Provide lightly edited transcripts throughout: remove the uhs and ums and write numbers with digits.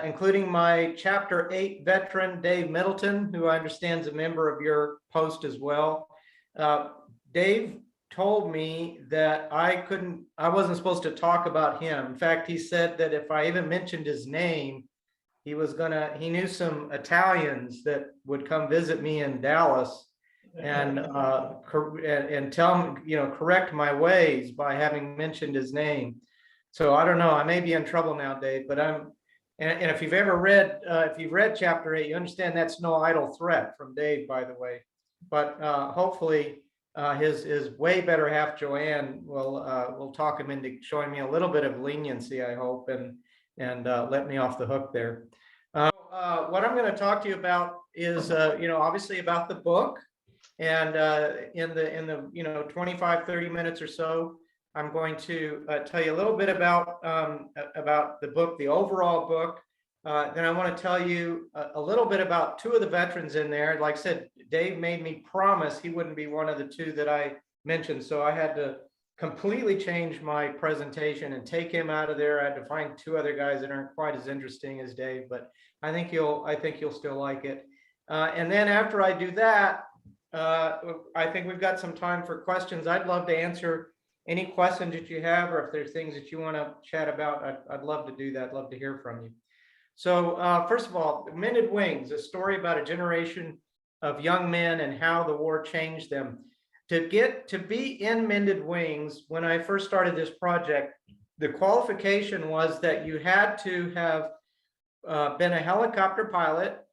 including my Chapter 8 veteran, Dave Middleton, who I understand is a member of your post as well. Dave told me that I wasn't supposed to talk about him. In fact, he said that if I even mentioned his name, he knew some Italians that would come visit me in Dallas and tell him, correct my ways by having mentioned his name. So I don't know, I may be in trouble now, Dave, but and if you've ever read, Chapter 8, you understand that's no idle threat from Dave, by the way. But hopefully his way better half, Joanne, will talk him into showing me a little bit of leniency, I hope, and let me off the hook there. What I'm going to talk to you about is, obviously about the book, and in the 25, 30 minutes or so, I'm going to tell you a little bit about the book, the overall book. Then I want to tell you a little bit about two of the veterans in there. Like I said, Dave made me promise he wouldn't be one of the two that I mentioned, so I had to completely change my presentation and take him out of there. I had to find two other guys that aren't quite as interesting as Dave, but I think you'll still like it. And then after I do that, I think we've got some time for questions. I'd love to answer any questions that you have, or if there's things that you want to chat about, I'd love to do that. I'd love to hear from you. So first of all, Mended Wings, a story about a generation of young men and how the war changed them. To be in Mended Wings, when I first started this project, the qualification was that you had to have been a helicopter pilot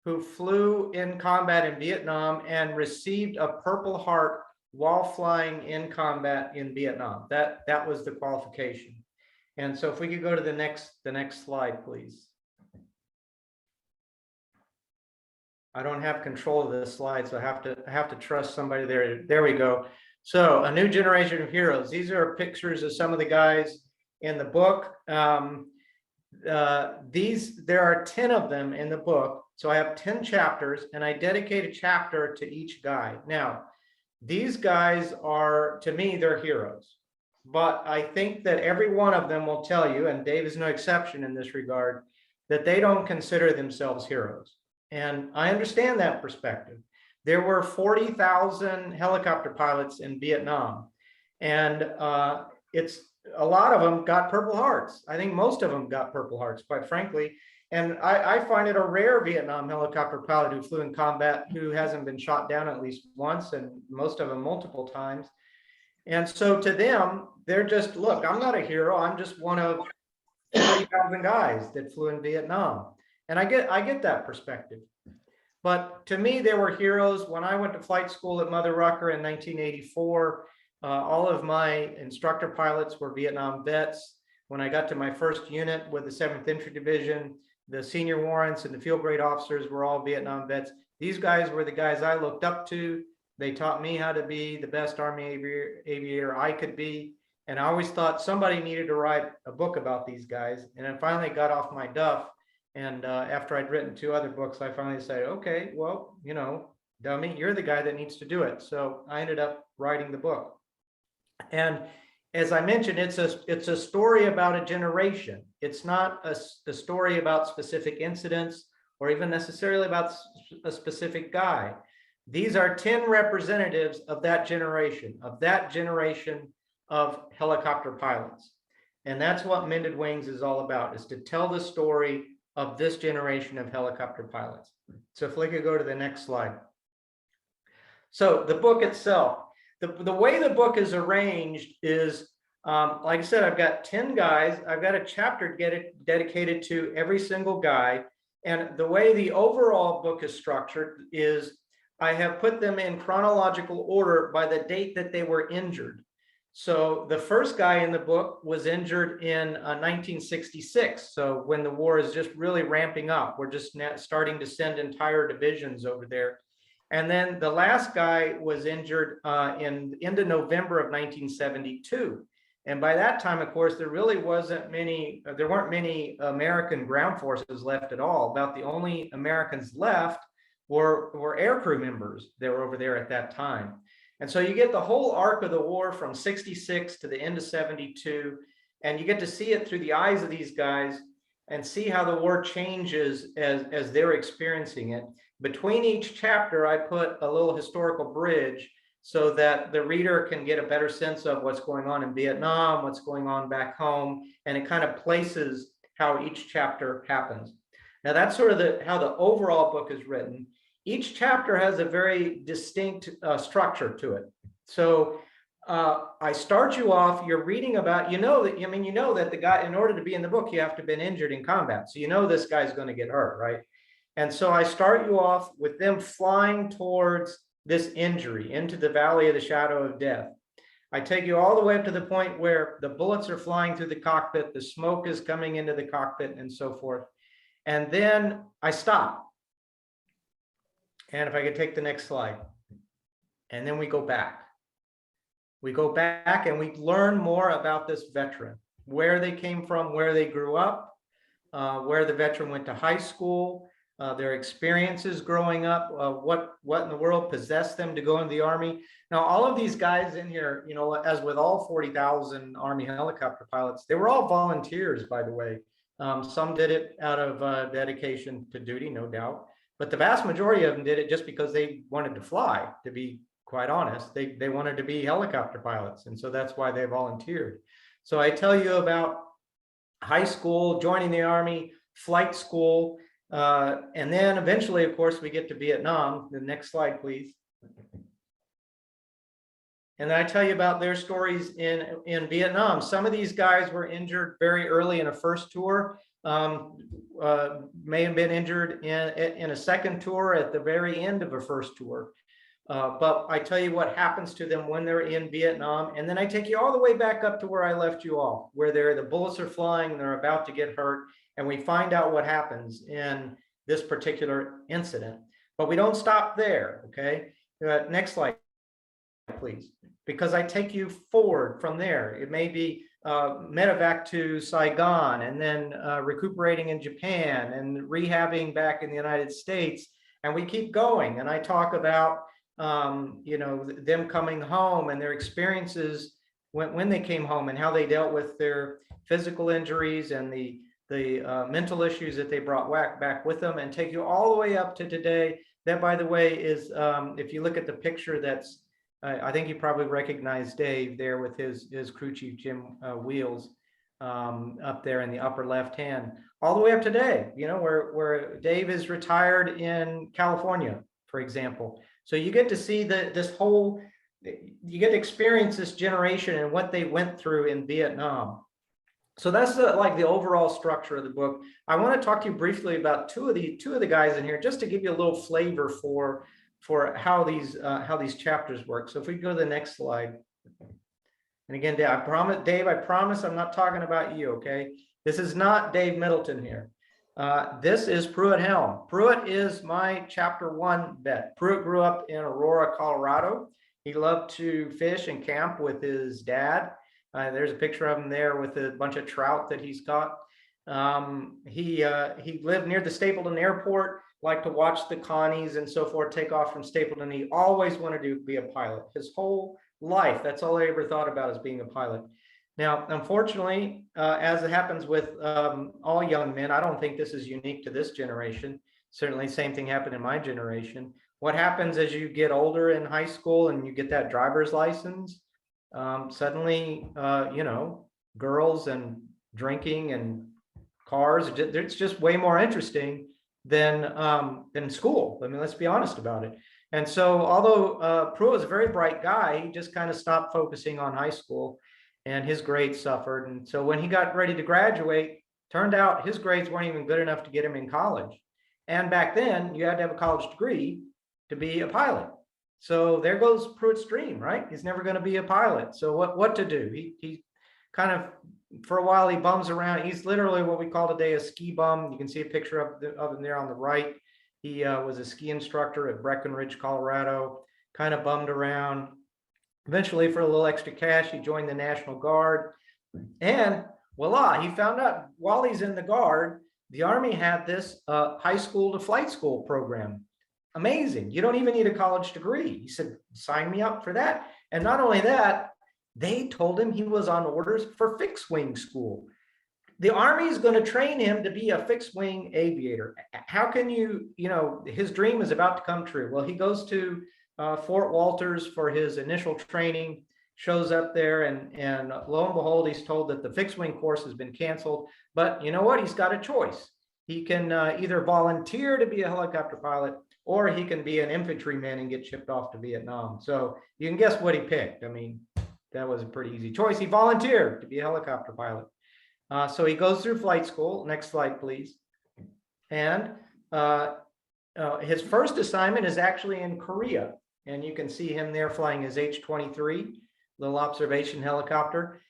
who flew in combat in Vietnam and received a Purple Heart while flying in combat in Vietnam. That was the qualification. And so if we could go to the next slide, please. I don't have control of this slide, so I have to trust somebody there. There we go. So a new generation of heroes. These are pictures of some of the guys in the book. There are 10 of them in the book. So I have 10 chapters, and I dedicate a chapter to each guy. Now, these guys are, to me, they're heroes. But I think that every one of them will tell you, and Dave is no exception in this regard, that they don't consider themselves heroes. And I understand that perspective. There were 40,000 helicopter pilots in Vietnam, and a lot of them got Purple Hearts. I think most of them got Purple Hearts, quite frankly. And I find it a rare Vietnam helicopter pilot who flew in combat who hasn't been shot down at least once, and most of them multiple times. And so to them, they're just, look, I'm not a hero. I'm just one of 30,000 guys that flew in Vietnam. And I get that perspective. But to me, they were heroes. When I went to flight school at Mother Rucker in 1984, all of my instructor pilots were Vietnam vets. When I got to my first unit with the 7th Infantry Division, the senior warrants and the field grade officers were all Vietnam vets. These guys were the guys I looked up to. They taught me how to be the best Army aviator I could be. And I always thought somebody needed to write a book about these guys. And I finally got off my duff. And after I'd written 2 other books, I finally said, okay, well, dummy, you're the guy that needs to do it. So I ended up writing the book. And as I mentioned, it's a story about a generation. It's not a story about specific incidents or even necessarily about a specific guy. These are 10 representatives of that generation of helicopter pilots. And that's what Mended Wings is all about, is to tell the story of this generation of helicopter pilots. So if we could go to the next slide. So the book itself, the way the book is arranged is, like I said, I've got 10 guys. I've got a chapter dedicated to every single guy. And the way the overall book is structured is I have put them in chronological order by the date that they were injured. So the first guy in the book was injured in 1966. So when the war is just really ramping up, we're just starting to send entire divisions over there. And then the last guy was injured into November of 1972. And by that time, of course, there weren't many American ground forces left at all. About the only Americans left were aircrew members that were over there at that time. And so you get the whole arc of the war from 66 to the end of 72, and you get to see it through the eyes of these guys. and see how the war changes as they're experiencing it. Between each chapter, I put a little historical bridge so that the reader can get a better sense of what's going on in Vietnam, what's going on back home, and it kind of places how each chapter happens. Now that's sort of how the overall book is written. Each chapter has a very distinct structure to it. So I start you off, you're reading about, you know that the guy, in order to be in the book, you have to have been injured in combat. So you know this guy's going to get hurt, right? And so I start you off with them flying towards this injury into the valley of the shadow of death. I take you all the way up to the point where the bullets are flying through the cockpit, the smoke is coming into the cockpit, and so forth. And then I stop. And if I could take the next slide. And then we go back. We go back and we learn more about this veteran, where they came from, where they grew up, where the veteran went to high school, their experiences growing up, what in the world possessed them to go into the Army. Now, all of these guys in here, you know, as with all 40,000 Army helicopter pilots, they were all volunteers, by the way. Some did it out of dedication to duty, no doubt, but the vast majority of them did it just because they wanted to fly, to be quite honest. They wanted to be helicopter pilots, and so that's why they volunteered. So I tell you about high school, joining the Army, flight school, and then eventually, of course, we get to Vietnam. The next slide, please. And then I tell you about their stories in Vietnam. Some of these guys were injured very early in a first tour, may have been injured in a second tour at the very end of a first tour. But I tell you what happens to them when they're in Vietnam. And then I take you all the way back up to where I left you off, where the bullets are flying and they're about to get hurt. And we find out what happens in this particular incident. But we don't stop there, okay? Next slide, please. Because I take you forward from there. It may be medevac to Saigon, and then recuperating in Japan, and rehabbing back in the United States. And we keep going. And I talk about you know, them coming home and their experiences when they came home, and how they dealt with their physical injuries and the mental issues that they brought back with them, and take you all the way up to today. That, by the way, is if you look at the picture, that's I think you probably recognize Dave there with his crew chief Jim Wheels up there in the upper left hand, all the way up today, you know, where Dave is retired in California, for example. So you get to see this whole, you get to experience this generation and what they went through in Vietnam. So that's like the overall structure of the book. I want to talk to you briefly about two of the guys in here, just to give you a little flavor for how these chapters work. So if we go to the next slide. And again, Dave, I promise I'm not talking about you, okay? This is not Dave Middleton here. This is Pruitt Helm. Pruitt is my chapter 1 vet. Pruitt grew up in Aurora, Colorado. He loved to fish and camp with his dad. There's a picture of him there with a bunch of trout that he's caught. He lived near the Stapleton Airport, liked to watch the Connies and so forth take off from Stapleton. He always wanted to be a pilot. His whole life, that's all I ever thought about, is being a pilot. Now, unfortunately, as it happens with all young men, I don't think this is unique to this generation. Certainly, same thing happened in my generation. What happens as you get older in high school and you get that driver's license, suddenly, you know, girls and drinking and cars, it's just way more interesting than school. I mean, let's be honest about it. And so, although Pruitt was a very bright guy, he just kind of stopped focusing on high school, and his grades suffered. And so when he got ready to graduate, turned out his grades weren't even good enough to get him in college. And back then, you had to have a college degree to be a pilot. So there goes Pruitt's dream, right? He's never going to be a pilot. So what to do? He kind of, for a while, he bums around. He's literally what we call today a ski bum. You can see a picture of him there on the right. He was a ski instructor at Breckenridge, Colorado, kind of bummed around. Eventually, for a little extra cash, he joined the National Guard. And voila, he found out while he's in the Guard, the Army had this high school to flight school program. Amazing. You don't even need a college degree. He said, sign me up for that. And not only that, they told him he was on orders for fixed wing school. the Army is going to train him to be a fixed wing aviator. How can you, his dream is about to come true. Well, he goes to Fort Walters for his initial training, shows up there, and lo and behold, he's told that the fixed wing course has been canceled. But you know what? He's got a choice. He can either volunteer to be a helicopter pilot, or he can be an infantryman and get shipped off to Vietnam. So you can guess what he picked. I mean, that was a pretty easy choice. He volunteered to be a helicopter pilot. So he goes through flight school. Next slide, please. And his first assignment is actually in Korea. And you can see him there flying his H-23, little observation helicopter.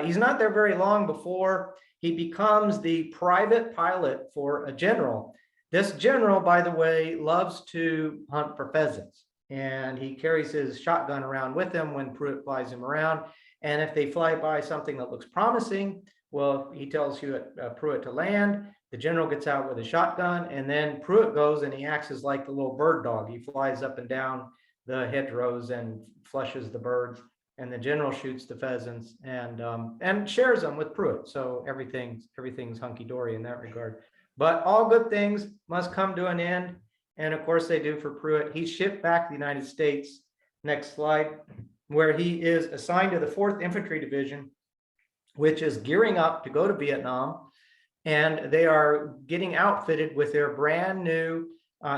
He's not there very long before he becomes the private pilot for a general. This general, by the way, loves to hunt for pheasants. And he carries his shotgun around with him when Pruitt flies him around. And if they fly by something that looks promising, well, he tells Pruitt to land. The general gets out with a shotgun, and then Pruitt goes and he acts as like the little bird dog. He flies up and down the hedgerows and flushes the birds, and the general shoots the pheasants and shares them with Pruitt. So everything's hunky-dory in that regard. But all good things must come to an end, and of course they do for Pruitt. He's shipped back to the United States. Next slide, where he is assigned to the 4th Infantry Division, which is gearing up to go to Vietnam, and they are getting outfitted with their brand new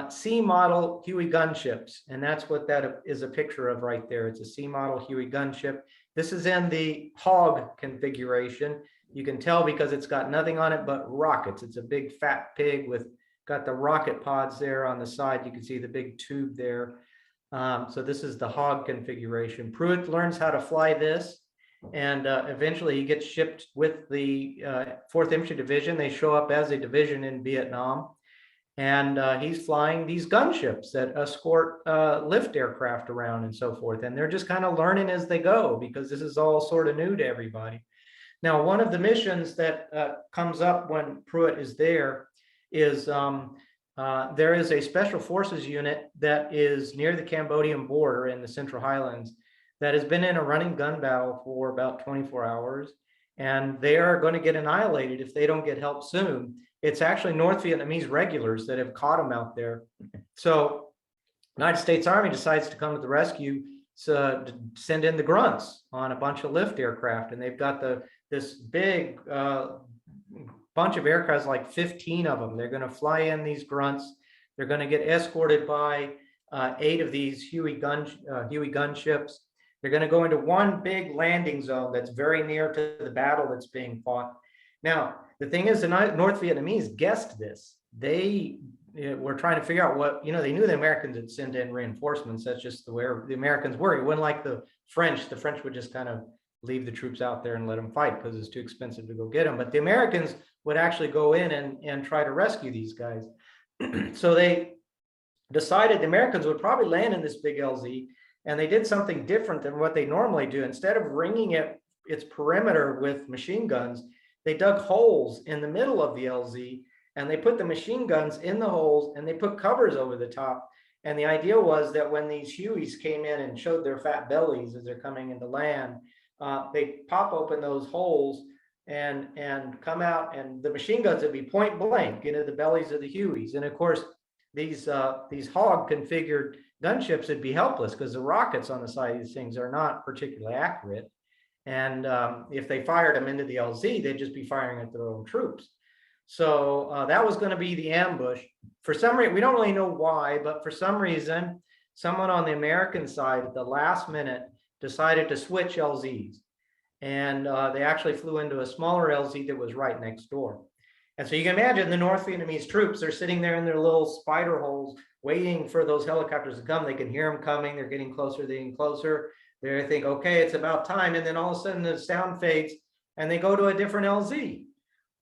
C model Huey gunships. And that's what that is a picture of right there. It's a C model Huey gunship. This is in the hog configuration. You can tell because it's got nothing on it but rockets. It's a big fat pig with got the rocket pods there on the side. You can see the big tube there. So this is the hog configuration. Pruitt learns how to fly this. And eventually he gets shipped with the 4th Infantry Division. They show up as a division in Vietnam. And he's flying these gunships that escort lift aircraft around and so forth. And they're just kind of learning as they go, because this is all sort of new to everybody. Now, one of the missions that comes up when Pruitt is there is there is a special forces unit that is near the Cambodian border in the Central Highlands that has been in a running gun battle for about 24 hours. And they are going to get annihilated if they don't get help soon. It's actually North Vietnamese regulars that have caught them out there. So United States Army decides to come to the rescue, to send in the grunts on a bunch of lift aircraft. And they've got this big bunch of aircraft, like 15 of them. They're going to fly in these grunts. They're going to get escorted by 8 of these Huey gunships. They're going to go into one big landing zone that's very near to the battle that's being fought. Now, the thing is, the North Vietnamese guessed this. They were trying to figure out what, they knew the Americans would send in reinforcements. That's just the way the Americans were. It wasn't like the French. The French would just kind of leave the troops out there and let them fight because it's too expensive to go get them. But the Americans would actually go in and try to rescue these guys. So they decided the Americans would probably land in this big LZ. And they did something different than what they normally do. Instead of ringing its perimeter with machine guns, they dug holes in the middle of the LZ, and they put the machine guns in the holes, and they put covers over the top. And the idea was that when these Hueys came in and showed their fat bellies as they're coming into land, they pop open those holes and come out, and the machine guns would be point blank into the bellies of the Hueys. And of course, these hog configured gunships would be helpless because the rockets on the side of these things are not particularly accurate. And if they fired them into the LZ, they'd just be firing at their own troops. So that was going to be the ambush. For some reason, we don't really know why, but for some reason, someone on the American side at the last minute decided to switch LZs. And they actually flew into a smaller LZ that was right next door. And so you can imagine the North Vietnamese troops are sitting there in their little spider holes, waiting for those helicopters to come. They can hear them coming. They're getting closer, They think, okay, it's about time. And then all of a sudden the sound fades and they go to a different LZ.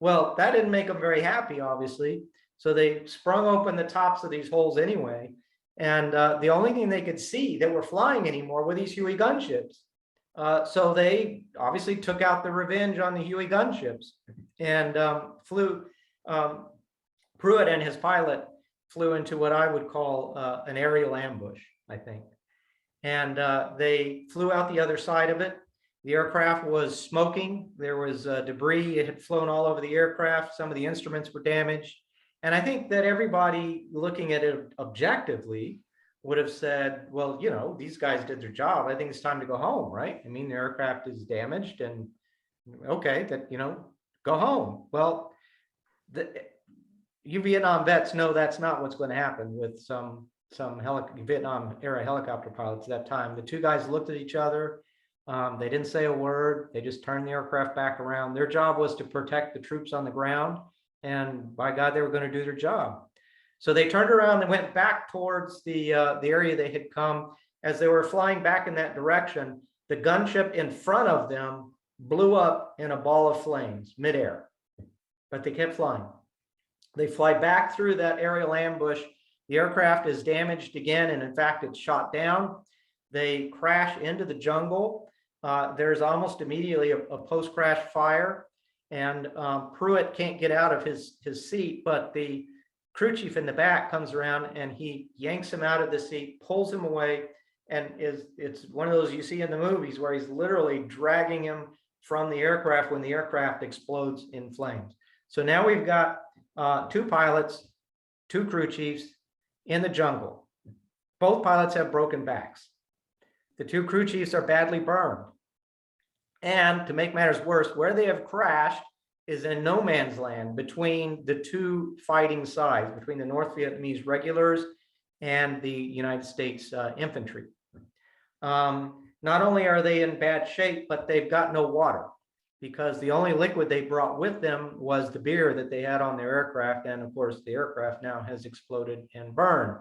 Well, that didn't make them very happy, obviously. So they sprung open the tops of these holes anyway. And the only thing they could see that were flying anymore were these Huey gunships. So they obviously took out the revenge on the Huey gunships and Pruitt and his pilot flew into what I would call an aerial ambush, I think. And they flew out the other side of it. The aircraft was smoking. There was debris. It had flown all over the aircraft. Some of the instruments were damaged. And I think that everybody looking at it objectively would have said, well, you know, these guys did their job. I think it's time to go home, right? I mean, the aircraft is damaged and okay, that, you know, go home. Well, you Vietnam vets know that's not what's going to happen with some Vietnam era helicopter pilots at that time. The two guys looked at each other. They didn't say a word. They just turned the aircraft back around. Their job was to protect the troops on the ground. And by God, they were going to do their job. So they turned around and went back towards the area they had come. As they were flying back in that direction, the gunship in front of them blew up in a ball of flames midair, but they kept flying. They fly back through that aerial ambush. The aircraft is damaged again, and in fact, it's shot down. They crash into the jungle. There's almost immediately a post-crash fire, and Pruitt can't get out of his seat, but the crew chief in the back comes around and he yanks him out of the seat, pulls him away, and it's one of those you see in the movies where he's literally dragging him from the aircraft when the aircraft explodes in flames. So now we've got two pilots, two crew chiefs in the jungle. Both pilots have broken backs. The two crew chiefs are badly burned. And to make matters worse, where they have crashed is in no man's land between the two fighting sides, between the North Vietnamese regulars and the United States infantry. Not only are they in bad shape, but they've got no water because the only liquid they brought with them was the beer that they had on their aircraft. And of course, the aircraft now has exploded and burned.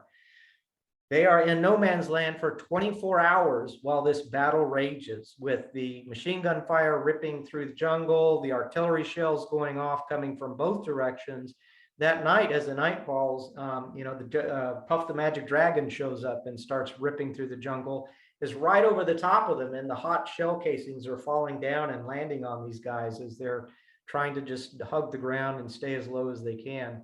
They are in no man's land for 24 hours while this battle rages, with the machine gun fire ripping through the jungle, the artillery shells going off coming from both directions. That night, as the night falls, Puff the Magic Dragon shows up and starts ripping through the jungle, is right over the top of them, and the hot shell casings are falling down and landing on these guys as they're trying to just hug the ground and stay as low as they can.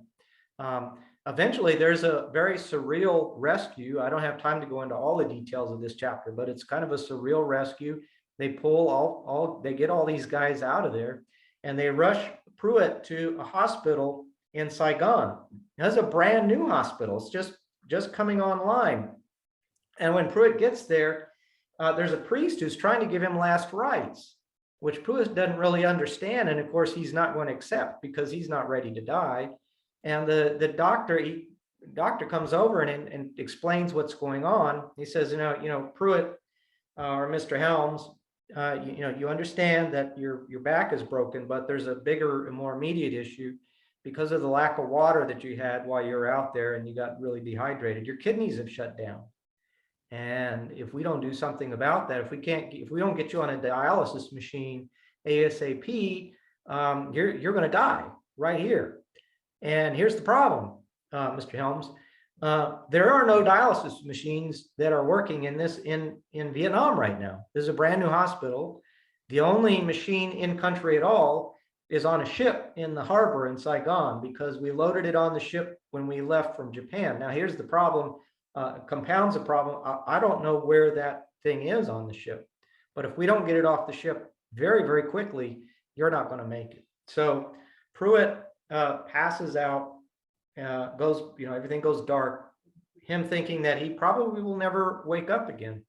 Eventually, there's a very surreal rescue. I don't have time to go into all the details of this chapter, but it's kind of a surreal rescue. They pull they get all these guys out of there, and they rush Pruitt to a hospital in Saigon. That's a brand new hospital. It's just coming online. And when Pruitt gets there, there's a priest who's trying to give him last rites, which Pruitt doesn't really understand. And of course, he's not going to accept because he's not ready to die. And the doctor comes over and explains what's going on. He says, Pruitt or Mr. Helms, you understand that your back is broken, but there's a bigger and more immediate issue because of the lack of water that you had while you were out there and you got really dehydrated. Your kidneys have shut down. And if we don't do something about that, if we don't get you on a dialysis machine ASAP, you're going to die right here. And here's the problem, Mr. Helms. There are no dialysis machines that are working in Vietnam right now. This is a brand new hospital. The only machine in country at all is on a ship in the harbor in Saigon because we loaded it on the ship when we left from Japan. Now, here's the problem, compounds the problem. I don't know where that thing is on the ship, but if we don't get it off the ship very, very quickly, you're not going to make it. So Pruitt passes out, everything goes dark, him thinking that he probably will never wake up again.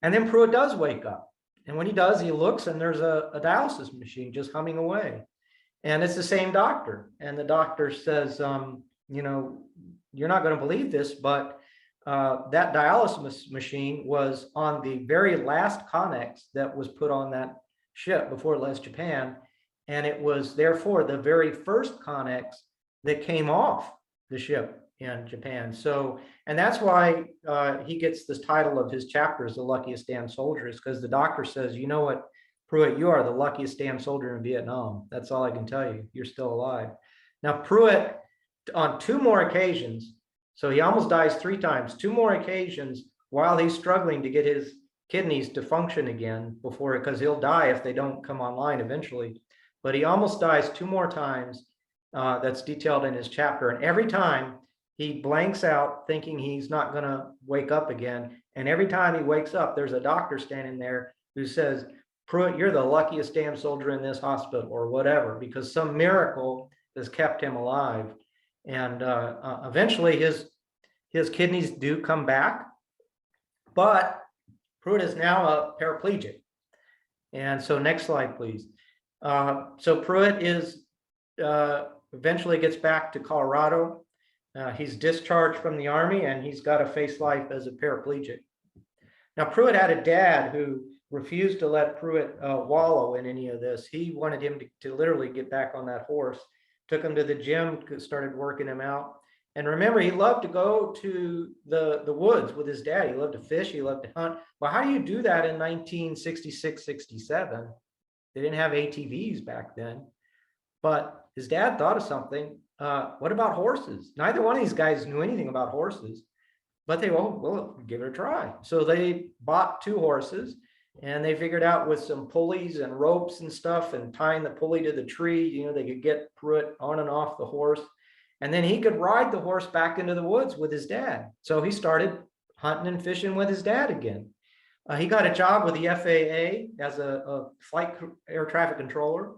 And then Pruitt does wake up. And when he does, he looks and there's a dialysis machine just humming away. And it's the same doctor. And the doctor says, you're not going to believe this, but that dialysis machine was on the very last Connex that was put on that ship before it left Japan. And it was therefore the very first Connex that came off the ship in Japan. So, and that's why he gets this title of his chapters, The Luckiest Damn Soldiers, because the doctor says, you know what, Pruitt, you are the luckiest damn soldier in Vietnam. That's all I can tell you. You're still alive. Now, Pruitt, on two more occasions, so he almost dies 3 times, 2 more occasions while he's struggling to get his kidneys to function again because he'll die if they don't come online eventually. But he almost dies 2 more times. That's detailed in his chapter. And every time he blanks out thinking he's not going to wake up again. And every time he wakes up, there's a doctor standing there who says, Pruitt, you're the luckiest damn soldier in this hospital or whatever, because some miracle has kept him alive. And eventually his kidneys do come back, but Pruitt is now a paraplegic. And so next slide, please. So Pruitt is eventually gets back to Colorado. He's discharged from the Army and he's got to face life as a paraplegic. Now, Pruitt had a dad who refused to let Pruitt wallow in any of this. He wanted him to literally get back on that horse, took him to the gym, started working him out. And remember, he loved to go to the woods with his dad. He loved to fish, he loved to hunt. Well, how do you do that in 1966, 67? They didn't have ATVs back then. But his dad thought of something. What about horses? Neither one of these guys knew anything about horses, but they, well, give it a try. So they bought 2 horses and they figured out with some pulleys and ropes and stuff and tying the pulley to the tree, they could get Pruitt on and off the horse. And then he could ride the horse back into the woods with his dad. So he started hunting and fishing with his dad again. He got a job with the FAA as a flight air traffic controller.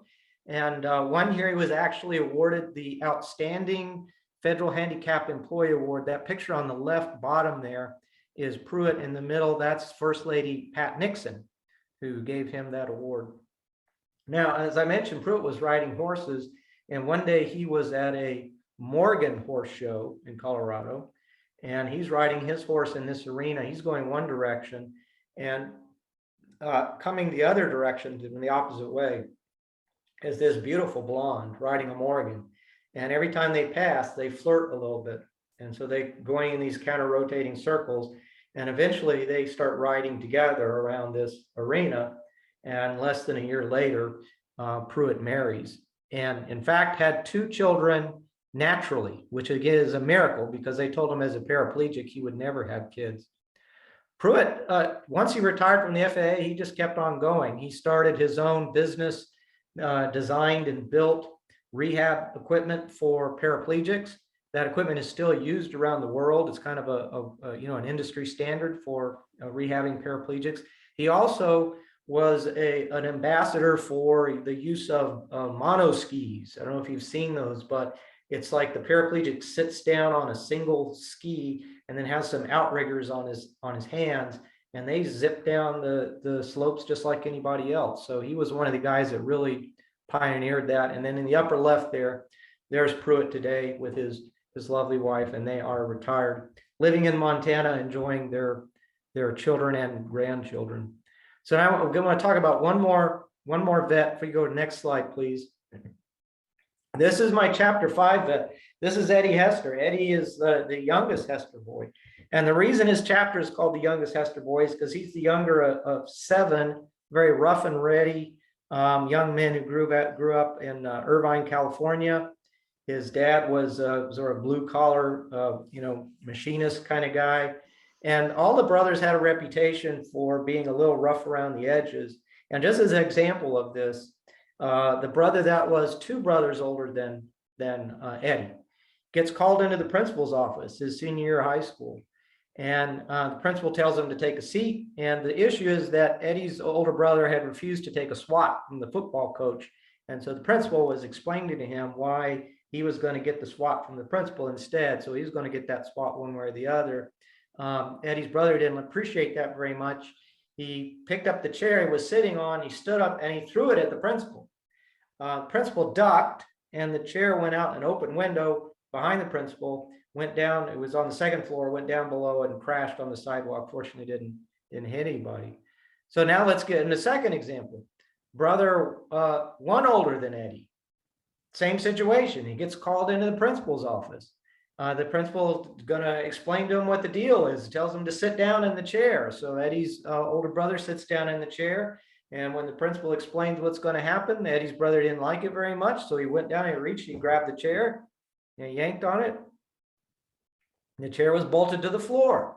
And one year he was actually awarded the Outstanding Federal Handicap Employee Award. That picture on the left bottom there is Pruitt. In the middle, that's First Lady Pat Nixon, who gave him that award. Now, as I mentioned, Pruitt was riding horses. And one day he was at a Morgan horse show in Colorado. And he's riding his horse in this arena. He's going one direction and coming the other direction in the opposite way is this beautiful blonde riding a Morgan. And every time they pass, they flirt a little bit. And so they going in these counter rotating circles. And eventually they start riding together around this arena. And less than a year later, Pruitt marries. And in fact, had 2 children naturally, which again is a miracle because they told him as a paraplegic, he would never have kids. Pruitt, once he retired from the FAA, he just kept on going. He started his own business, designed and built rehab equipment for paraplegics. That equipment is still used around the world. It's kind of an industry standard for rehabbing paraplegics. He also was an ambassador for the use of monoskis. I don't know if you've seen those, but it's like the paraplegic sits down on a single ski and then has some outriggers on his hands, and they zip down the slopes just like anybody else. So he was one of the guys that really pioneered that. And then in the upper left there's Pruitt today with his lovely wife, and they are retired, living in Montana, enjoying their children and grandchildren. So now we're going to talk about one more vet. If we go to the next slide, please. This is my chapter 5 vet. This is Eddie Hester. Eddie is the youngest Hester boy. And the reason his chapter is called the youngest Hester boy is because he's the younger of 7 very rough and ready young men who grew up in Irvine, California. His dad was sort of blue collar, machinist kind of guy. And all the brothers had a reputation for being a little rough around the edges. And just as an example of this, the brother that was 2 brothers older than Eddie gets called into the principal's office his senior year of high school. And the principal tells him to take a seat. And the issue is that Eddie's older brother had refused to take a swat from the football coach. And so the principal was explaining to him why he was going to get the swat from the principal instead. So he's going to get that swat one way or the other. Eddie's brother didn't appreciate that very much. He picked up the chair he was sitting on, he stood up and he threw it at the principal. Principal ducked and the chair went out an open window behind the principal, went down. It was on the 2nd floor, went down below and crashed on the sidewalk. Fortunately, didn't hit anybody. So now let's get in the second example. Brother, 1 older than Eddie, same situation. He gets called into the principal's office. The principal is going to explain to him what the deal is, tells him to sit down in the chair. So Eddie's older brother sits down in the chair. And when the principal explains what's going to happen, Eddie's brother didn't like it very much. So he went down and reached, he grabbed the chair and he yanked on it. And the chair was bolted to the floor.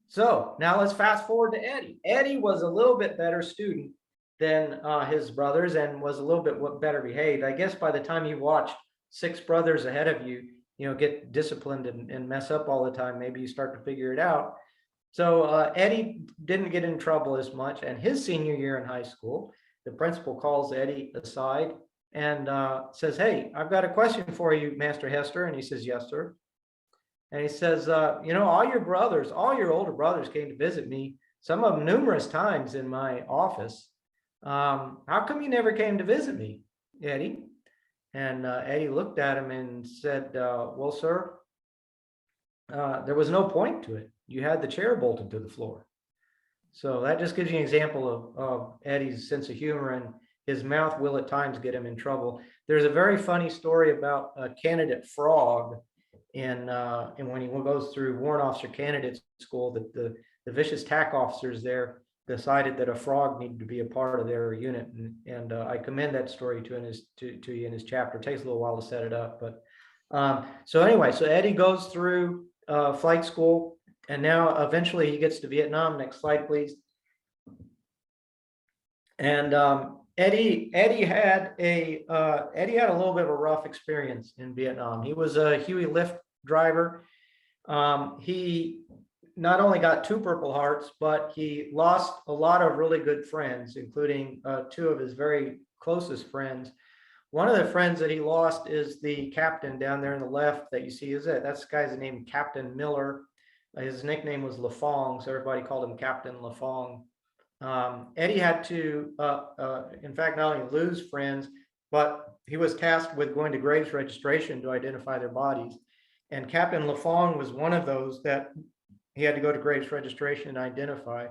So now let's fast forward to Eddie. Eddie was a little bit better student than his brothers and was a little bit better behaved. I guess by the time you watched 6 brothers ahead of you, get disciplined and mess up all the time, maybe you start to figure it out. So Eddie didn't get in trouble as much. And his senior year in high school, the principal calls Eddie aside and says, "Hey, I've got a question for you, Master Hester." And he says, "Yes, sir." And he says, all your brothers, all your older brothers came to visit me, some of them numerous times in my office. How come you never came to visit me, Eddie?" And Eddie looked at him and said, "Well, sir, there was no point to it. You had the chair bolted to the floor." So that just gives you an example of Eddie's sense of humor, and his mouth will at times get him in trouble. There's a very funny story about a candidate frog and when he goes through warrant officer candidate school, that the vicious TAC officers there decided that a frog needed to be a part of their unit, and I commend that story to you in his chapter. It takes a little while to set it up, but so anyway, so Eddie goes through flight school, and now eventually he gets to Vietnam. Next slide, please. And Eddie had a little bit of a rough experience in Vietnam. He was a Huey Lift driver. He not only got 2 Purple Hearts, but he lost a lot of really good friends, including 2 of his very closest friends. One of the friends that he lost is the captain down there on the left that you see. That's the guy's name, Captain Miller. His nickname was Lafong, so everybody called him Captain Lafong. Eddie had to, in fact, not only lose friends, but he was tasked with going to graves registration to identify their bodies. And Captain Lafong was one of those that he had to go to graves registration and identify.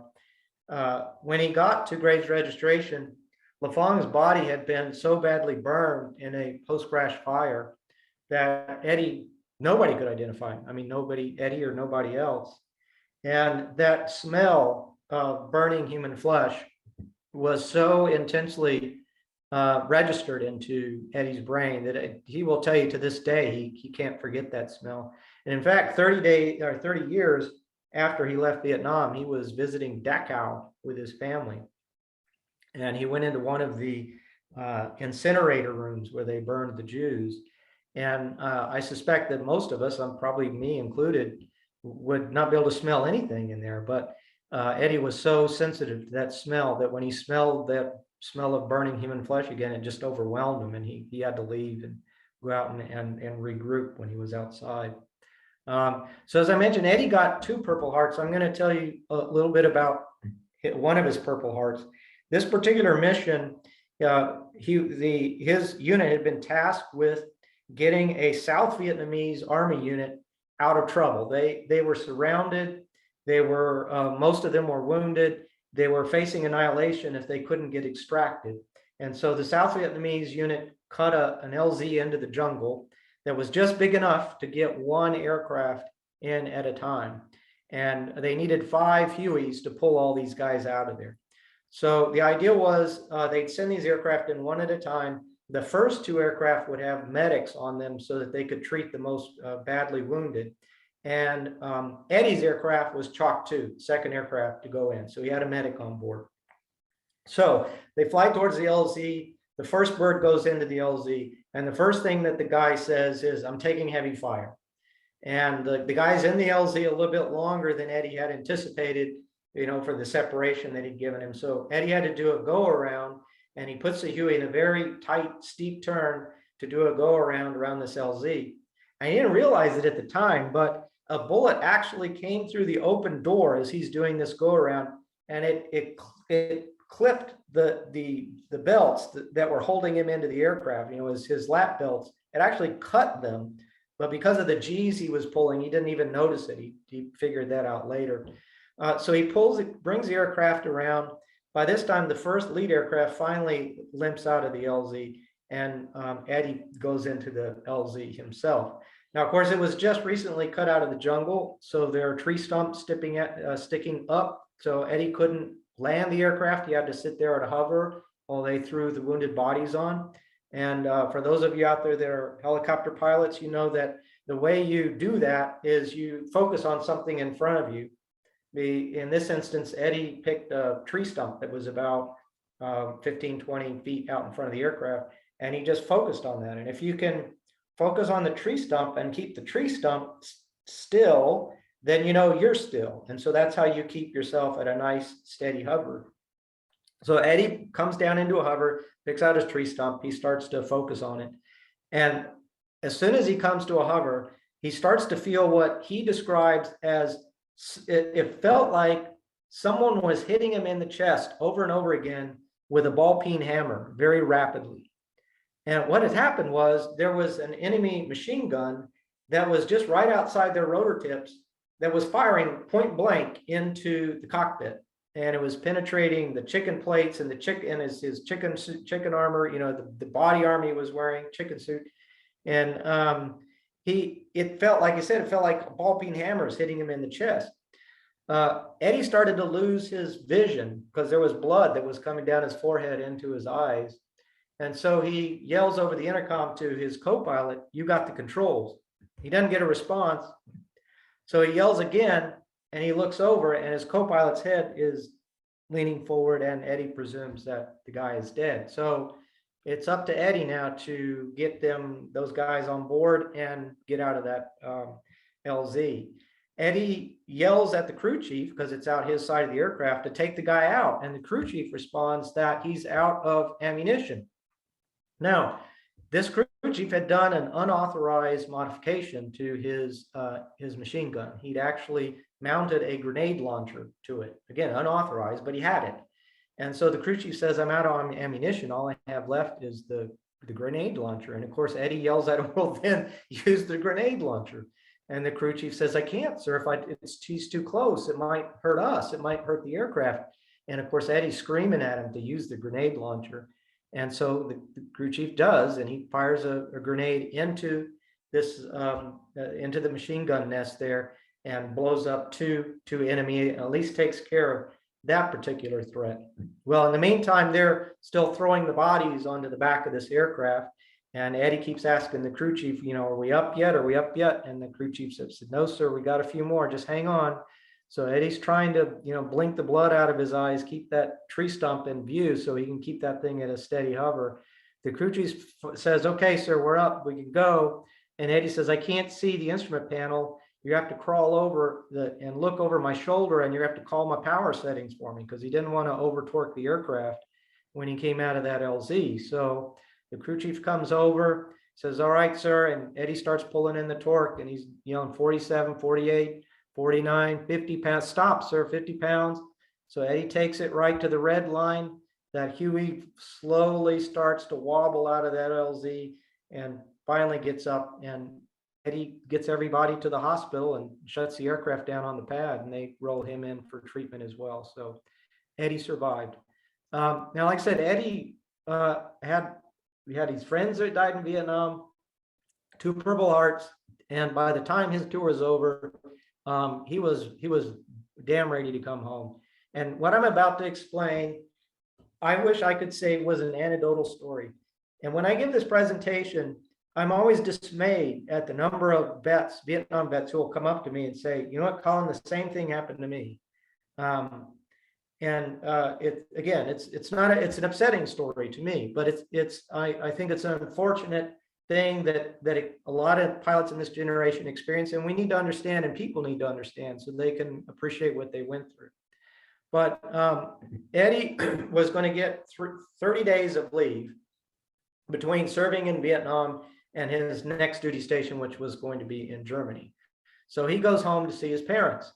When he got to graves registration, Lafong's body had been so badly burned in a post-crash fire that nobody could identify him. I mean, nobody, Eddie or nobody else. And that smell of burning human flesh was so intensely registered into Eddie's brain that he will tell you to this day he can't forget that smell. And in fact, 30 years after he left Vietnam, he was visiting Dachau with his family, and he went into one of the incinerator rooms where they burned the Jews. And I suspect that most of us, probably me included, would not be able to smell anything in there. But Eddie was so sensitive to that smell that when he smelled that smell of burning human flesh again, it just overwhelmed him, and he had to leave and go out and regroup when he was outside. So as I mentioned, Eddie got 2 Purple Hearts. I'm going to tell you a little bit about one of his Purple Hearts. This particular mission, his unit had been tasked with getting a South Vietnamese army unit out of trouble. They were surrounded. They were most of them were wounded. They were facing annihilation if they couldn't get extracted. And so the South Vietnamese unit cut an LZ into the jungle that was just big enough to get 1 aircraft in at a time. And they needed 5 Hueys to pull all these guys out of there. So the idea was they'd send these aircraft in 1 at a time. The first 2 aircraft would have medics on them so that they could treat the most badly wounded. And Eddie's aircraft was Chalk 2, second aircraft to go in. So he had a medic on board. So they fly towards the LZ. The first bird goes into the LZ. And the first thing that the guy says is, "I'm taking heavy fire." And the guy's in the LZ a little bit longer than Eddie had anticipated, for the separation that he'd given him. So Eddie had to do a go around, and he puts the Huey in a very tight, steep turn to do a go around this LZ. And he didn't realize it at the time, but a bullet actually came through the open door as he's doing this go around, and it clipped the belts that were holding him into the aircraft. His lap belts. It actually cut them, but because of the G's he was pulling, he didn't even notice it. He figured that out later. So he brings the aircraft around. By this time, the first lead aircraft finally limps out of the LZ, and Eddie goes into the LZ himself. Now, of course, it was just recently cut out of the jungle, so there are tree stumps sticking up. So Eddie couldn't land the aircraft. He had to sit there at a hover while they threw the wounded bodies on. And for those of you out there that are helicopter pilots, you know that the way you do that is you focus on something in front of you. In this instance, Eddie picked a tree stump that was about 15, 20 feet out in front of the aircraft, and he just focused on that. And if you can focus on the tree stump and keep the tree stump still, then you know you're still. And so that's how you keep yourself at a nice steady hover. So Eddie comes down into a hover, picks out his tree stump, he starts to focus on it. And as soon as he comes to a hover, he starts to feel what he describes as it felt like someone was hitting him in the chest over and over again with a ball peen hammer very rapidly. And what had happened was there was an enemy machine gun that was just right outside their rotor tips that was firing point blank into the cockpit. And it was penetrating the chicken plates and the chicken and his chicken armor, you know, the body armor he was wearing, chicken suit. And it felt like I said, it felt like ball peen hammers hitting him in the chest. Eddie started to lose his vision because there was blood that was coming down his forehead into his eyes. And so he yells over the intercom to his co-pilot, "You got the controls." He doesn't get a response. So he yells again, and he looks over, and his co-pilot's head is leaning forward, and Eddie presumes that the guy is dead. So it's up to Eddie now to get those guys on board and get out of that LZ. Eddie yells at the crew chief, because it's out his side of the aircraft, to take the guy out. And the crew chief responds that he's out of ammunition. Now, this crew chief had done an unauthorized modification to his machine gun. He'd actually mounted a grenade launcher to it. Again, unauthorized, but he had it. And so the crew chief says, "I'm out of ammunition. All I have left is the grenade launcher." And of course, Eddie yells at him, "Well, then use the grenade launcher." And the crew chief says, "I can't, sir. He's too close. It might hurt us. It might hurt the aircraft." And of course, Eddie's screaming at him to use the grenade launcher. And so the crew chief does, and he fires a grenade into into the machine gun nest there, and blows up two enemy, at least takes care of that particular threat. Well, in the meantime, they're still throwing the bodies onto the back of this aircraft. And Eddie keeps asking the crew chief, you know, "Are we up yet? Are we up yet?" And the crew chief said, "No, sir, we got a few more. Just hang on." So Eddie's trying to, you know, blink the blood out of his eyes, keep that tree stump in view so he can keep that thing at a steady hover. The crew chief says, "Okay, sir, we're up. We can go." And Eddie says, "I can't see the instrument panel. You have to crawl over and look over my shoulder, and you have to call my power settings for me," because he didn't want to over torque the aircraft when he came out of that LZ. So the crew chief comes over, says, "All right, sir." And Eddie starts pulling in the torque, and he's yelling 47, 48, 49, 50 pounds. "Stop, sir, 50 pounds. So Eddie takes it right to the red line. That Huey slowly starts to wobble out of that LZ and finally gets up, and Eddie gets everybody to the hospital and shuts the aircraft down on the pad, and they roll him in for treatment as well. So Eddie survived. Now, like I said, Eddie we had these friends that died in Vietnam, 2 Purple Hearts, and by the time his tour was over, he was damn ready to come home. And what I'm about to explain, I wish I could say was an anecdotal story. And when I give this presentation, I'm always dismayed at the number of vets, Vietnam vets, who will come up to me and say, "You know what, Colin, the same thing happened to me." It's an upsetting story to me, but I think it's an unfortunate thing that a lot of pilots in this generation experience, and we need to understand, and people need to understand, so they can appreciate what they went through. But Eddie was going to get 30 days of leave between serving in Vietnam and his next duty station, which was going to be in Germany. So he goes home to see his parents,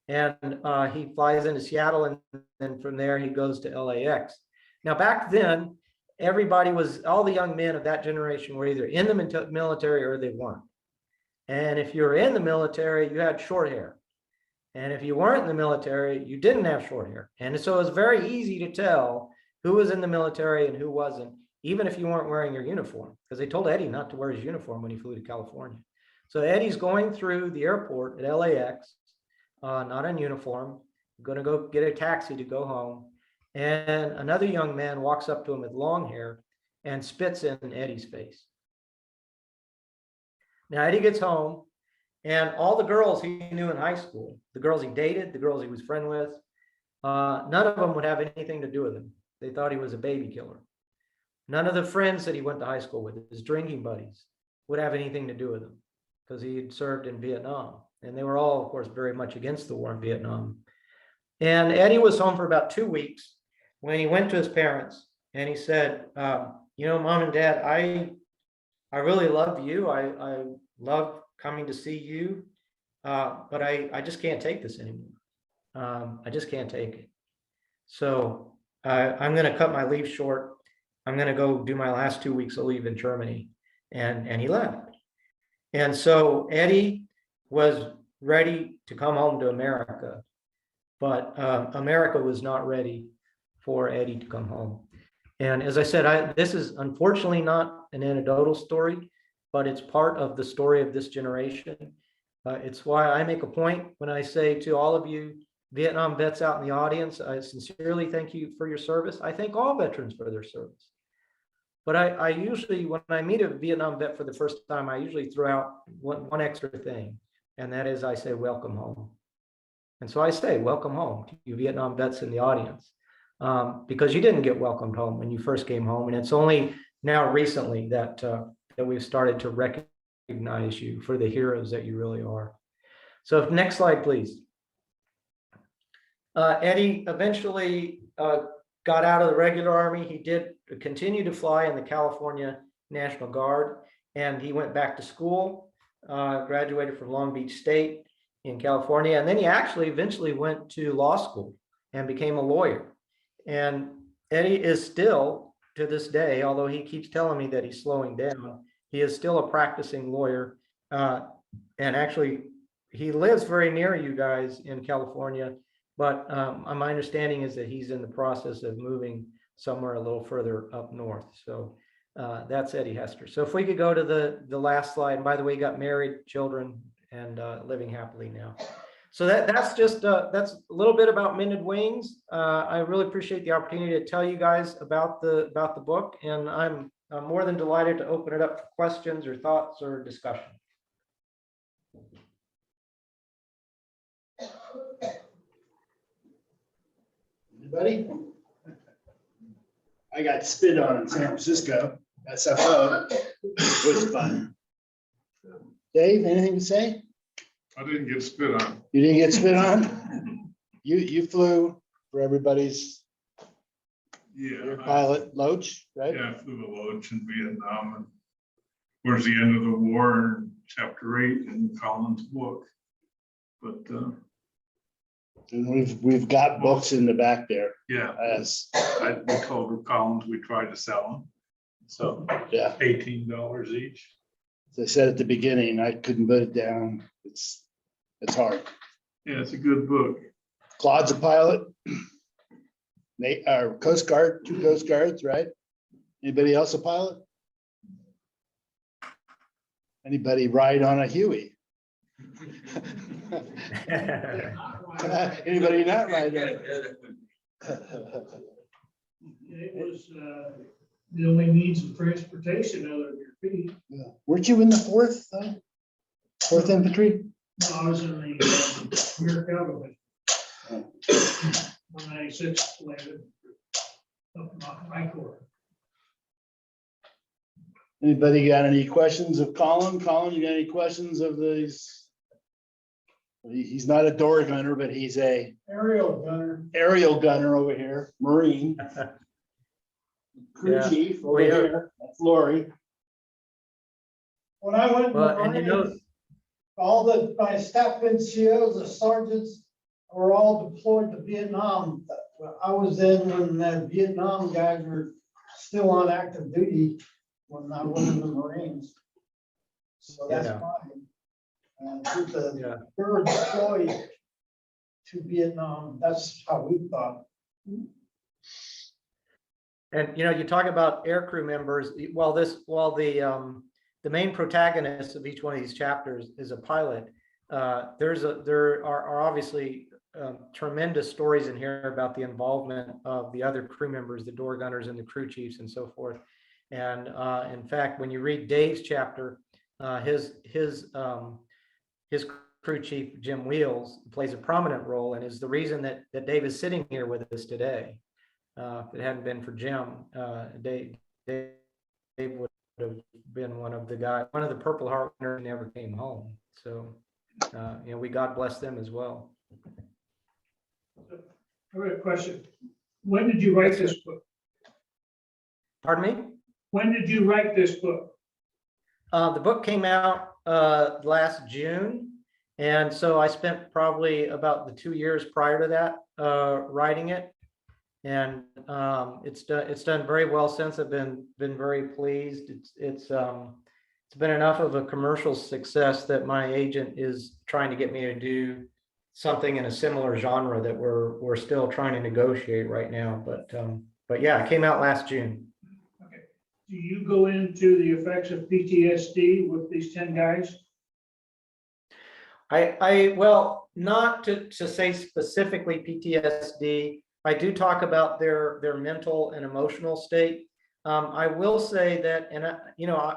and he flies into Seattle, and then from there he goes to LAX. Now, back then, all the young men of that generation were either in the military or they weren't. And if you were in the military, you had short hair. And if you weren't in the military, you didn't have short hair. And so it was very easy to tell who was in the military and who wasn't, even if you weren't wearing your uniform, because they told Eddie not to wear his uniform when he flew to California. So Eddie's going through the airport at LAX, not in uniform, going to go get a taxi to go home. And another young man walks up to him with long hair and spits in Eddie's face. Now, Eddie gets home, and all the girls he knew in high school, the girls he dated, the girls he was friend with, none of them would have anything to do with him. They thought he was a baby killer. None of the friends that he went to high school with, his drinking buddies, would have anything to do with him because he had served in Vietnam. and they were all, of course, very much against the war in Vietnam. And Eddie was home for about 2 weeks when he went to his parents and he said, you know, Mom and Dad, I really love you. I love coming to see you, but I just can't take this anymore. I just can't take it. So I'm going to cut my leave short. I'm going to go do my last 2 weeks of leave in Germany. And he left. And so Eddie was ready to come home to America, but America was not ready for Eddie to come home. And as I said, this is unfortunately not an anecdotal story, but it's part of the story of this generation. It's why I make a point when I say to all of you Vietnam vets out in the audience, I sincerely thank you for your service. I thank all veterans for their service. But I usually, when I meet a Vietnam vet for the first time, I usually throw out one extra thing, and that is I say, welcome home. And so I say, welcome home to you Vietnam vets in the audience, because you didn't get welcomed home when you first came home. And it's only now recently that we've started to recognize you for the heroes that you really are. So next slide, please. Eddie eventually got out of the regular Army. He did continue to fly in the California National Guard, and he went back to school, graduated from Long Beach State in California, and then he actually eventually went to law school and became a lawyer. And Eddie is still, to this day, although he keeps telling me that he's slowing down, he is still a practicing lawyer. And actually, he lives very near you guys in California, but my understanding is that he's in the process of moving somewhere a little further up north. So that's Eddie Hester. So if we could go to the last slide. And by the way, he got married, children, and living happily now. So that's just that's a little bit about Mended Wings. I really appreciate the opportunity to tell you guys about the book, and I'm more than delighted to open it up for questions or thoughts or discussion. Anybody? I got spit on in San Francisco. SFO. It was fun. Dave, anything to say? I didn't get spit on. You didn't get spit on? You flew for everybody's Yeah. pilot, Loach, right? Yeah, I flew the Loach in Vietnam and towards the end of the war, chapter 8 in Colin's book. But And we've got books in the back there. yeah, As we told Collins we tried to sell them. So yeah, $18 each. as I said at the beginning, I couldn't put it down. It's hard. Yeah, it's a good book. Claude's a pilot. Nate, our Coast Guard, 2 Coast Guards, right? Anybody else a pilot? Anybody ride on a Huey? Anybody not ride on it? It was the only means of transportation other than your feet. Yeah. Weren't you in the 4th Infantry? No, I was in the rear cavalry. 196 landed up in my Corps. Anybody got any questions of Colin? Colin, you got any questions of these? He's not a door gunner, but he's a Aerial gunner. aerial gunner over here, Marine. Crew Yeah. chief over Well, yeah. here, that's Lori. When I went in the Well, and you know, Marines, all my staff NCOs, the sergeants were all deployed to Vietnam. I was in when the Vietnam guys were still on active duty when I was in the Marines. So that's Yeah. fine. And with the Yeah. third deployed to Vietnam, that's how we thought. and you know, you talk about aircrew members. While the main protagonist of each one of these chapters is a pilot, there are obviously tremendous stories in here about the involvement of the other crew members, the door gunners and the crew chiefs and so forth. And in fact, when you read Dave's chapter, his crew chief, Jim Wheels, plays a prominent role and is the reason that Dave is sitting here with us today. If it hadn't been for Jim, Dave would have been one of the Purple Heart winners who never came home. So we God bless them as well. I have a question. When did you write this book? Pardon me? When did you write this book? The book came out last June, and so I spent probably about the 2 years prior to that writing it, and it's done very well since. I've been very pleased. It's been enough of a commercial success that my agent is trying to get me to do something in a similar genre that we're still trying to negotiate right now. But yeah, it came out last June. Okay. Do you go into the effects of PTSD with these 10 guys? Well, not to say specifically PTSD. I do talk about their mental and emotional state. I will say that, and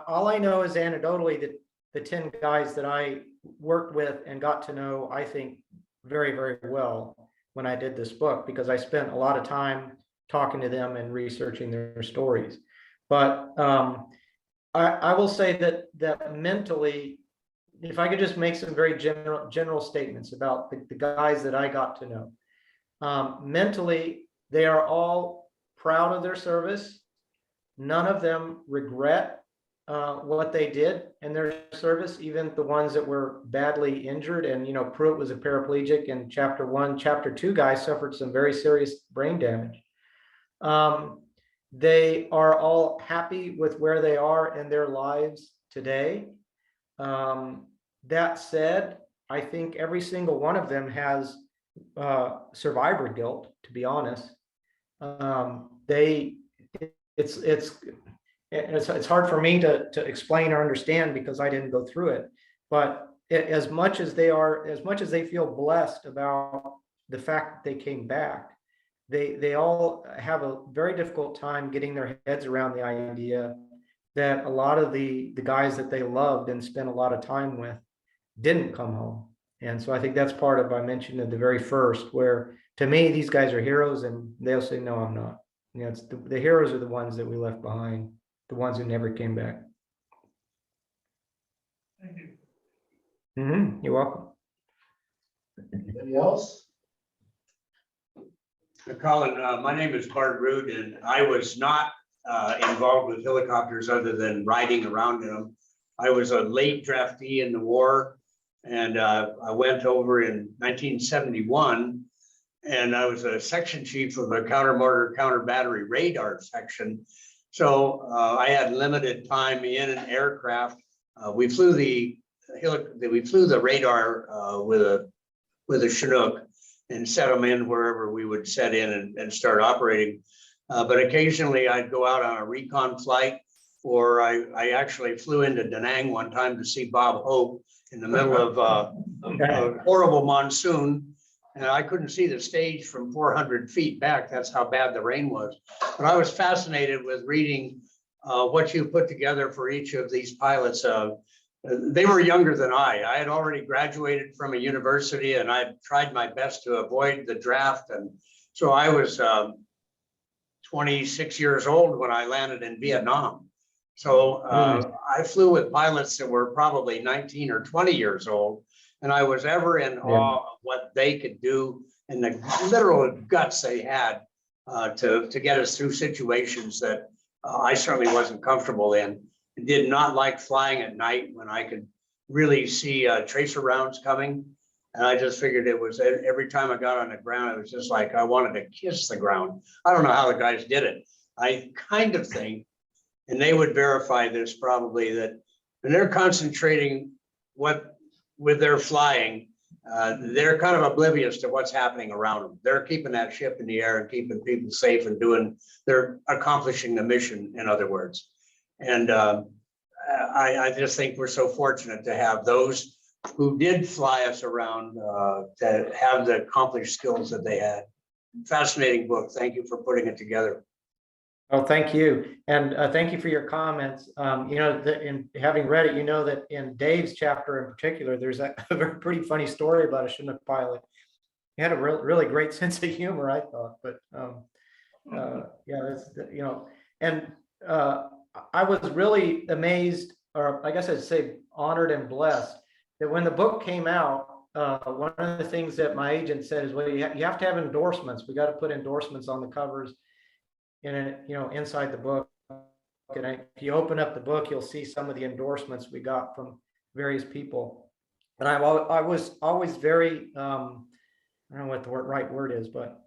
all I know is anecdotally that the 10 guys that I worked with and got to know, I think, very, very well when I did this book, because I spent a lot of time talking to them and researching their stories. But I will say that mentally, if I could just make some very general statements about the guys that I got to know, mentally, they are all proud of their service. None of them regret what they did in their service, even the ones that were badly injured. And, Pruitt was a paraplegic in chapter 1. Chapter 2 guys suffered some very serious brain damage. They are all happy with where they are in their lives today. That said, I think every single one of them has survivor guilt, to be honest. It's hard for me to explain or understand because I didn't go through it. But as much as they feel blessed about the fact that they came back, they all have a very difficult time getting their heads around the idea that a lot of the guys that they loved and spent a lot of time with didn't come home. And so I think that's part of, I mentioned at the very first, where to me, these guys are heroes, and they'll say, no, I'm not. It's the heroes are the ones that we left behind, the ones who never came back. Thank you. You're welcome. Anybody else? Colin, my name is Bart Root, and I was not involved with helicopters other than riding around in them. I was a late draftee in the war, and I went over in 1971, and I was a section chief of the counter mortar, counter battery radar section. So I had limited time in an aircraft. We flew the radar with a Chinook and set them in wherever we would set in and start operating. But occasionally I'd go out on a recon flight, or I actually flew into Da Nang one time to see Bob Hope in the middle of a horrible monsoon. And I couldn't see the stage from 400 feet back. That's how bad the rain was. But I was fascinated with reading what you put together for each of these pilots. They were younger than I. I had already graduated from a university, and I tried my best to avoid the draft. And so I was 26 years old when I landed in Vietnam. So I flew with pilots that were probably 19 or 20 years old. And I was ever in awe of what they could do and the literal guts they had to get us through situations that I certainly wasn't comfortable in. I did not like flying at night when I could really see tracer rounds coming. And I just figured it was every time I got on the ground, it was just like I wanted to kiss the ground. I don't know how the guys did it. I kind of think, and they would verify this probably, that when they're concentrating with their flying, they're kind of oblivious to what's happening around them. They're keeping that ship in the air and keeping people safe and they're accomplishing the mission, in other words. And I just think we're so fortunate to have those who did fly us around to have the accomplished skills that they had. Fascinating book. Thank you for putting it together. Oh, thank you. And thank you for your comments. In having read it, that in Dave's chapter in particular, there's a pretty funny story about a Chinook pilot. He had a really great sense of humor, I thought. But I was really amazed, or I guess I'd say honored and blessed that when the book came out, one of the things that my agent said is, well, you have to have endorsements. We got to put endorsements on the covers inside the book. And if you open up the book, you'll see some of the endorsements we got from various people. And I was always very, I don't know what the right word is, but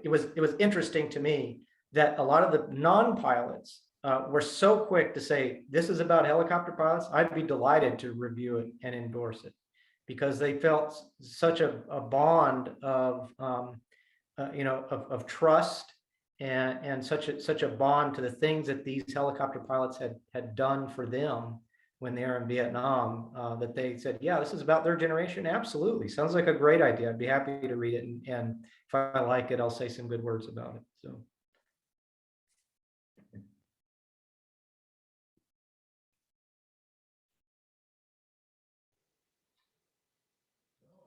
it was interesting to me that a lot of the non-pilots were so quick to say, this is about helicopter pilots. I'd be delighted to review it and endorse it, because they felt such a bond of, of trust and such a bond to the things that these helicopter pilots had done for them when they were in Vietnam, that they said, yeah, this is about their generation. Absolutely. Sounds like a great idea. I'd be happy to read it. And if I like it, I'll say some good words about it. So.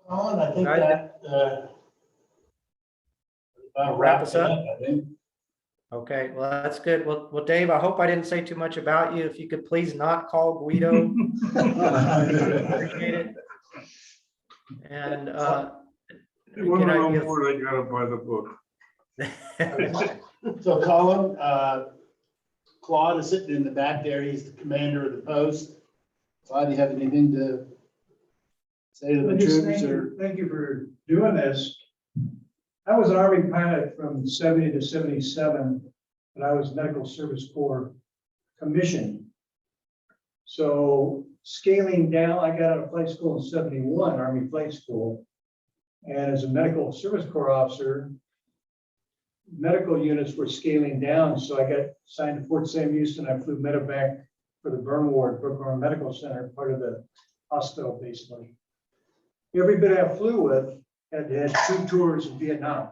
Colin, I think Guys, that about wrap wraps us it up? up, I think. Okay, well, that's good. Well, Dave, I hope I didn't say too much about you. If you could please not call Guido. Appreciate it. And They want to know more, they gotta buy the book. So Colin, Claude is sitting in the back there. He's the commander of the post. Claude, do you have anything to say to the troops or? Thank you for doing this. I was an Army pilot from 70 to 77, but I was Medical Service Corps commissioned. So scaling down, I got out of flight school in 71, Army Flight School. And as a Medical Service Corps officer, medical units were scaling down. So I got signed to Fort Sam Houston. I flew medevac for the burn ward, Brook Arm Medical Center, part of the hospital basically. Every bit I flew with had 2 tours in Vietnam.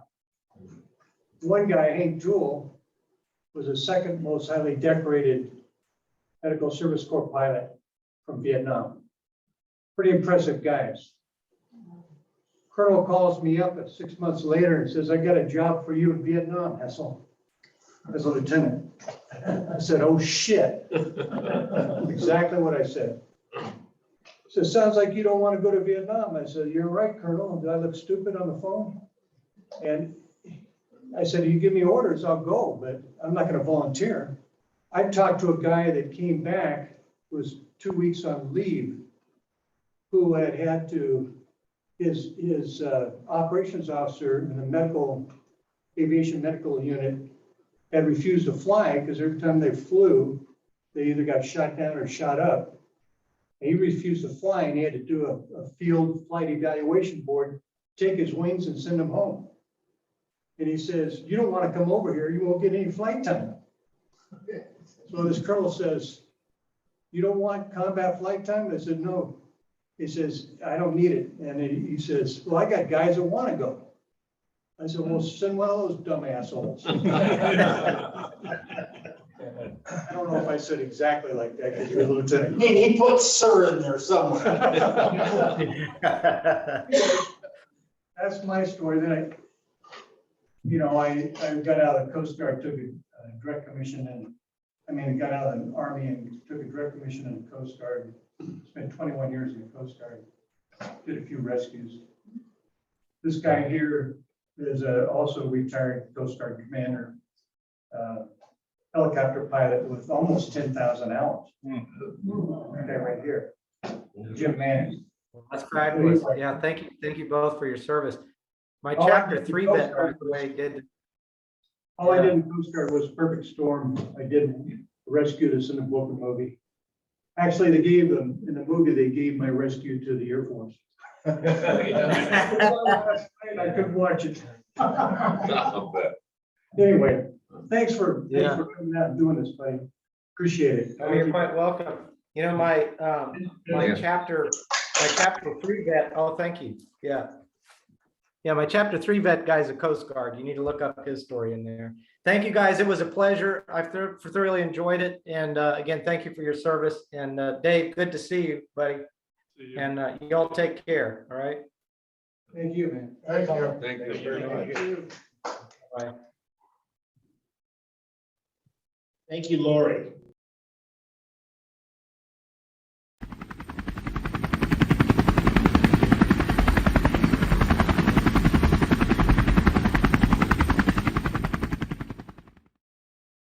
One guy, Hank Jewell, was the second most highly decorated Medical Service Corps pilot from Vietnam. Pretty impressive guys. Colonel calls me up 6 months later and says, I got a job for you in Vietnam, Hessel, as a lieutenant. I said, oh shit. Exactly what I said. So it sounds like you don't want to go to Vietnam. I said, you're right, Colonel. Do I look stupid on the phone? And I said, you give me orders, I'll go, but I'm not going to volunteer. I talked to a guy that came back, was 2 weeks on leave, who had to, his operations officer in the aviation medical unit had refused to fly because every time they flew, they either got shot down or shot up. And he refused to fly, and he had to do a field flight evaluation board, take his wings and send them home. And he says, you don't want to come over here, you won't get any flight time. So this colonel says, you don't want combat flight time? I said, no. He says, I don't need it. And he says, well, I got guys that want to go. I said, well, send one of those dumb assholes. I don't know if I said exactly like that because you're a lieutenant. He put sir in there somewhere. That's my story. Then I got out of the Coast Guard, took a direct commission, and got out of the Army and took a direct commission in the Coast Guard. Spent 21 years in the Coast Guard. Did a few rescues. This guy here is also a retired Coast Guard commander, helicopter pilot with almost 10,000 hours. Okay, right here, Jim Manning. That's fabulous. Yeah, thank you both for your service. My chapter 3 vet, by the way, did. All I did in Coast Guard was Perfect Storm. I did rescue this in the book and movie. Actually, they gave them, in the movie, they gave my rescue to the Air Force. I couldn't watch it. Anyway, thanks for coming out and doing this, buddy. Appreciate it. Oh, you're quite welcome. You know, my chapter 3 vet, oh, thank you. Yeah. Yeah, my chapter 3 vet guy's a Coast Guard. You need to look up his story in there. Thank you, guys. It was a pleasure. I've thoroughly enjoyed it. And again, thank you for your service. And Dave, good to see you, buddy. See you. And you all take care. All right. Thank you, man. Thank you. Thank you. Bye. Thank you, Lori.